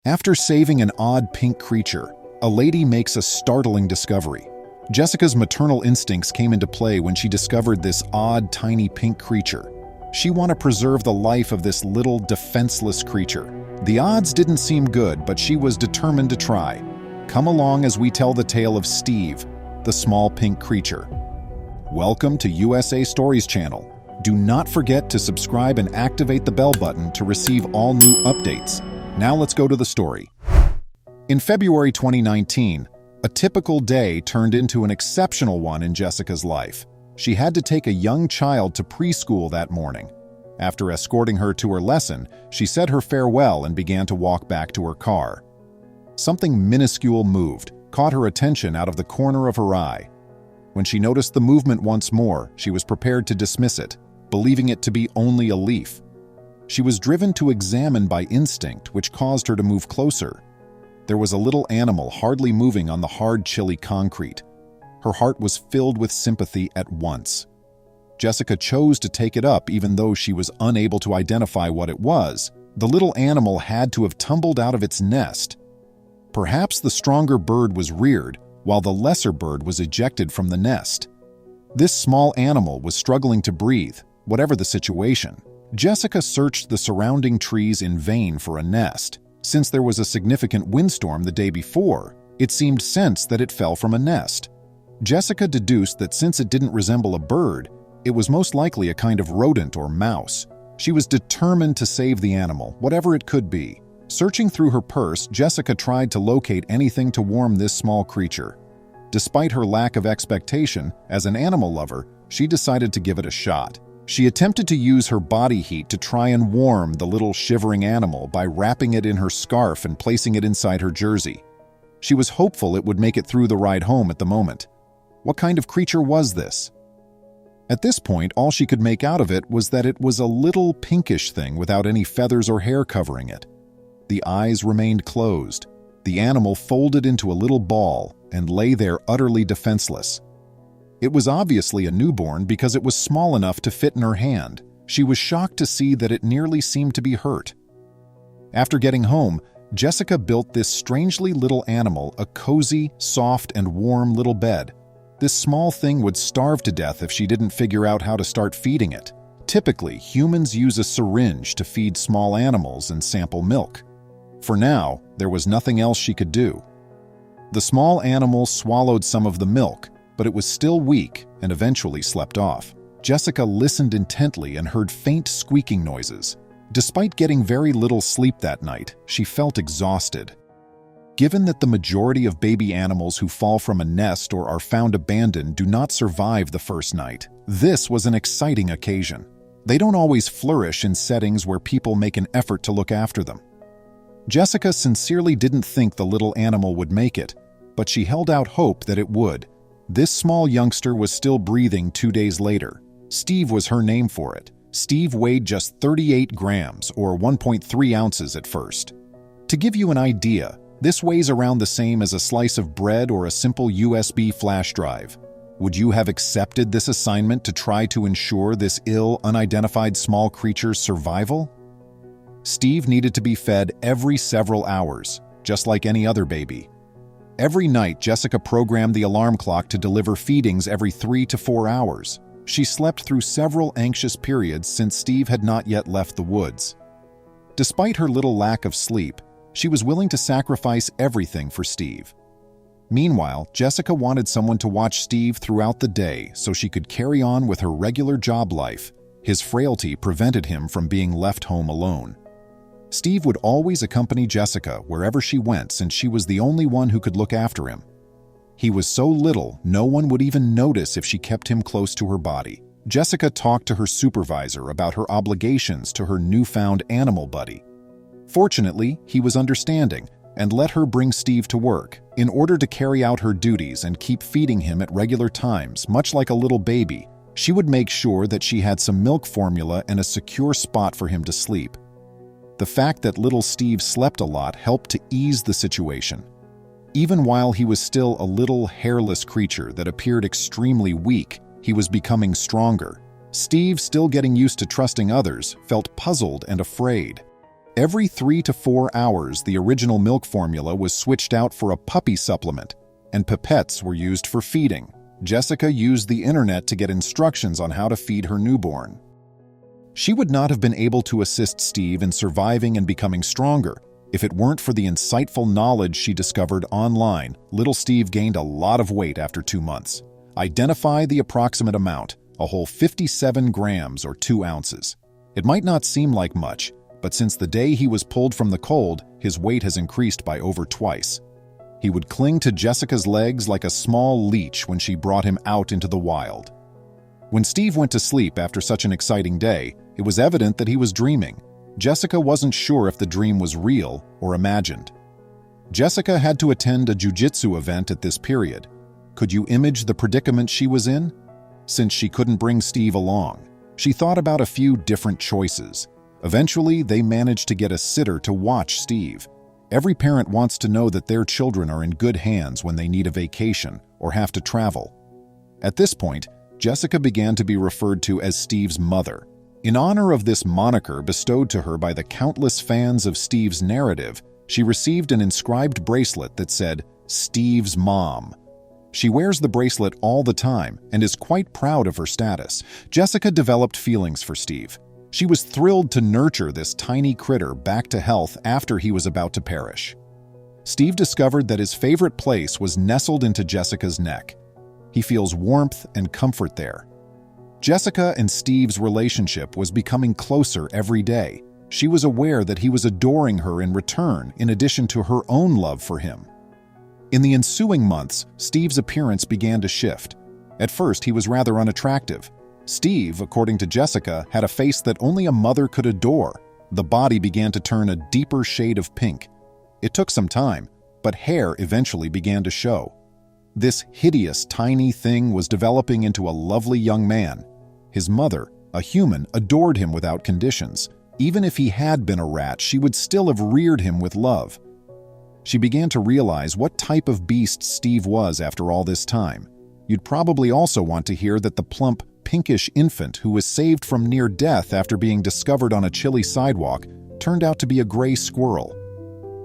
After saving an odd pink creature, a lady makes a startling discovery. Jessica's maternal instincts came into play when she discovered this odd, tiny pink creature. She wanted to preserve the life of this little, defenseless creature. The odds didn't seem good, but she was determined to try. Come along as we tell the tale of Steve, the small pink creature. Welcome to USA Stories channel. Do not forget to subscribe and activate the bell button to receive all new updates. Now let's go to the story. In February 2019, a typical day turned into an exceptional one in Jessica's life. She had to take a young child to preschool that morning. After escorting her to her lesson, she said her farewell and began to walk back to her car. Something minuscule moved, caught her attention out of the corner of her eye. When she noticed the movement once more, she was prepared to dismiss it, believing it to be only a leaf. She was driven to examine by instinct, which caused her to move closer. There was a little animal hardly moving on the hard, chilly concrete. Her heart was filled with sympathy at once. Jessica chose to take it up even though she was unable to identify what it was. The little animal had to have tumbled out of its nest. Perhaps the stronger bird was reared, while the lesser bird was ejected from the nest. This small animal was struggling to breathe, whatever the situation. Jessica searched the surrounding trees in vain for a nest. Since there was a significant windstorm the day before, it seemed sense that it fell from a nest. Jessica deduced that since it didn't resemble a bird, it was most likely a kind of rodent or mouse. She was determined to save the animal, whatever it could be. Searching through her purse, Jessica tried to locate anything to warm this small creature. Despite her lack of expectation, as an animal lover, she decided to give it a shot. She attempted to use her body heat to try and warm the little shivering animal by wrapping it in her scarf and placing it inside her jersey. She was hopeful it would make it through the ride home at the moment. What kind of creature was this? At this point, all she could make out of it was that it was a little pinkish thing without any feathers or hair covering it. The eyes remained closed. The animal folded into a little ball and lay there utterly defenseless. It was obviously a newborn because it was small enough to fit in her hand. She was shocked to see that it nearly seemed to be hurt. After getting home, Jessica built this strangely little animal a cozy, soft, and warm little bed. This small thing would starve to death if she didn't figure out how to start feeding it. Typically, humans use a syringe to feed small animals and sample milk. For now, there was nothing else she could do. The small animal swallowed some of the milk, but it was still weak and eventually slept off. Jessica listened intently and heard faint squeaking noises. Despite getting very little sleep that night, she felt exhausted. Given that the majority of baby animals who fall from a nest or are found abandoned do not survive the first night, this was an exciting occasion. They don't always flourish in settings where people make an effort to look after them. Jessica sincerely didn't think the little animal would make it, but she held out hope that it would. This small youngster was still breathing 2 days later. Steve was her name for it. Steve weighed just 38 grams, or 1.3 ounces at first. To give you an idea, this weighs around the same as a slice of bread or a simple USB flash drive. Would you have accepted this assignment to try to ensure this ill, unidentified small creature's survival? Steve needed to be fed every several hours, just like any other baby. Every night, Jessica programmed the alarm clock to deliver feedings every 3 to 4 hours. She slept through several anxious periods since Steve had not yet left the woods. Despite her little lack of sleep, she was willing to sacrifice everything for Steve. Meanwhile, Jessica wanted someone to watch Steve throughout the day so she could carry on with her regular job life. His frailty prevented him from being left home alone. Steve would always accompany Jessica wherever she went since she was the only one who could look after him. He was so little, no one would even notice if she kept him close to her body. Jessica talked to her supervisor about her obligations to her newfound animal buddy. Fortunately, he was understanding and let her bring Steve to work. In order to carry out her duties and keep feeding him at regular times, much like a little baby, she would make sure that she had some milk formula and a secure spot for him to sleep. The fact that little Steve slept a lot helped to ease the situation. Even while he was still a little hairless creature that appeared extremely weak, he was becoming stronger. Steve, still getting used to trusting others, felt puzzled and afraid. Every 3 to 4 hours, the original milk formula was switched out for a puppy supplement, and pipettes were used for feeding. Jessica used the internet to get instructions on how to feed her newborn. She would not have been able to assist Steve in surviving and becoming stronger if it weren't for the insightful knowledge she discovered online. Little Steve gained a lot of weight after 2 months. Identify the approximate amount, a whole 57 grams or 2 ounces. It might not seem like much, but since the day he was pulled from the cold, his weight has increased by over twice. He would cling to Jessica's legs like a small leech when she brought him out into the wild. When Steve went to sleep after such an exciting day, it was evident that he was dreaming. Jessica wasn't sure if the dream was real or imagined. Jessica had to attend a jiu-jitsu event at this period. Could you imagine the predicament she was in? Since she couldn't bring Steve along, she thought about a few different choices. Eventually, they managed to get a sitter to watch Steve. Every parent wants to know that their children are in good hands when they need a vacation or have to travel. At this point, Jessica began to be referred to as Steve's mother. In honor of this moniker bestowed to her by the countless fans of Steve's narrative, she received an inscribed bracelet that said, "Steve's Mom." She wears the bracelet all the time and is quite proud of her status. Jessica developed feelings for Steve. She was thrilled to nurture this tiny critter back to health after he was about to perish. Steve discovered that his favorite place was nestled into Jessica's neck. He feels warmth and comfort there. Jessica and Steve's relationship was becoming closer every day. She was aware that he was adoring her in return, in addition to her own love for him. In the ensuing months, Steve's appearance began to shift. At first, he was rather unattractive. Steve, according to Jessica, had a face that only a mother could adore. The body began to turn a deeper shade of pink. It took some time, but hair eventually began to show. This hideous, tiny thing was developing into a lovely young man. His mother, a human, adored him without conditions. Even if he had been a rat, she would still have reared him with love. She began to realize what type of beast Steve was after all this time. You'd probably also want to hear that the plump, pinkish infant who was saved from near death after being discovered on a chilly sidewalk turned out to be a gray squirrel.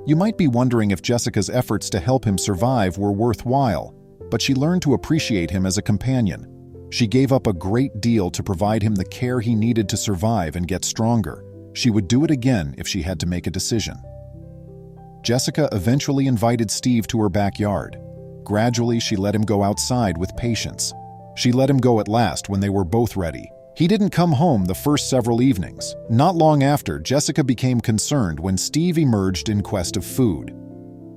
You might be wondering if Jessica's efforts to help him survive were worthwhile, but she learned to appreciate him as a companion. She gave up a great deal to provide him the care he needed to survive and get stronger. She would do it again if she had to make a decision. Jessica eventually invited Steve to her backyard. Gradually, she let him go outside with patience. She let him go at last when they were both ready. He didn't come home the first several evenings. Not long after, Jessica became concerned when Steve emerged in quest of food.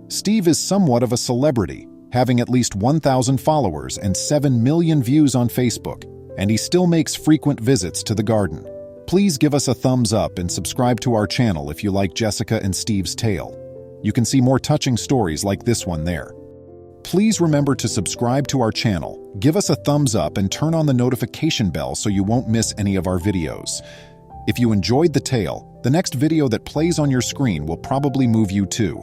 Steve is somewhat of a celebrity, having at least 1,000 followers and 7 million views on Facebook, and he still makes frequent visits to the garden. Please give us a thumbs up and subscribe to our channel if you like Jessica and Steve's tale. You can see more touching stories like this one there. Please remember to subscribe to our channel, give us a thumbs up, and turn on the notification bell so you won't miss any of our videos. If you enjoyed the tale, the next video that plays on your screen will probably move you too.